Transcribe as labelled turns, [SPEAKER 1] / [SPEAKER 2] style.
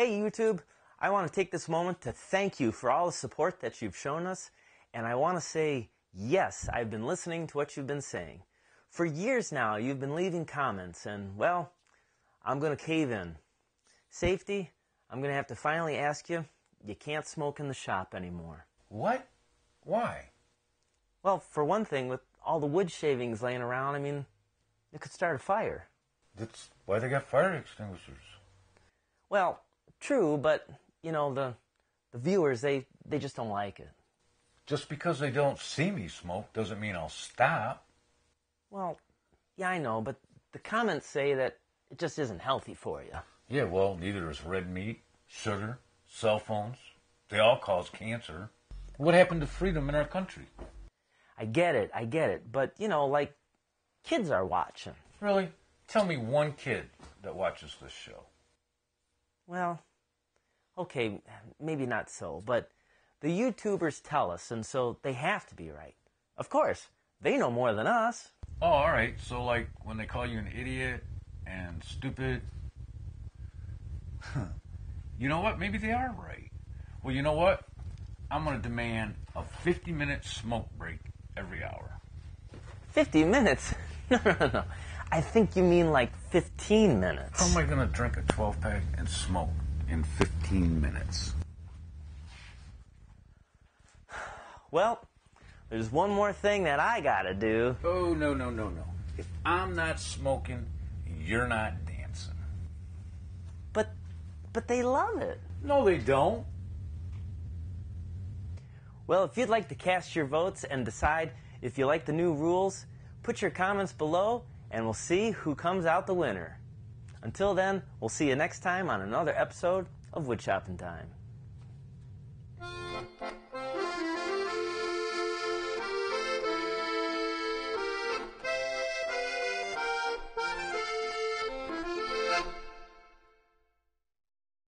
[SPEAKER 1] Hey YouTube, I want to take this moment to thank you for all the support that you've shown us, and I want to say, yes, I've been listening to what you've been saying. For years now, you've been leaving comments, and, well, I'm going to cave in. Safety, I'm going to have to finally ask you, you can't smoke in the shop anymore.
[SPEAKER 2] What? Why?
[SPEAKER 1] Well, for one thing, with all the wood shavings laying around, I mean, it could start a fire.
[SPEAKER 2] That's why they got fire extinguishers.
[SPEAKER 1] Well, true, but, you know, the viewers, they just don't like it.
[SPEAKER 2] Just because they don't see me smoke doesn't mean I'll stop.
[SPEAKER 1] Well, yeah, I know, but the comments say that it just isn't healthy for you.
[SPEAKER 2] Yeah, well, neither is red meat, sugar, cell phones. They all cause cancer. What happened to freedom in our country?
[SPEAKER 1] I get it, but, you know, like, kids are watching.
[SPEAKER 2] Really? Tell me one kid that watches this show.
[SPEAKER 1] Well, okay, maybe not so, but the YouTubers tell us, and so they have to be right. Of course, they know more than us.
[SPEAKER 2] Oh, all right. So, like, when they call you an idiot and stupid, you know what? Maybe they are right. Well, you know what? I'm going to demand a 50-minute smoke break every hour.
[SPEAKER 1] 50 minutes? No. I think you mean like 15 minutes.
[SPEAKER 2] How am I going to drink a 12-pack and smoke in 15 minutes?
[SPEAKER 1] Well, there's one more thing that I gotta do.
[SPEAKER 2] Oh, no. If I'm not smoking, you're not dancing.
[SPEAKER 1] But they love it.
[SPEAKER 2] No, they don't.
[SPEAKER 1] Well, if you'd like to cast your votes and decide if you like the new rules, put your comments below and we'll see who comes out the winner. Until then, we'll see you next time on another episode of Wood Chopping Time.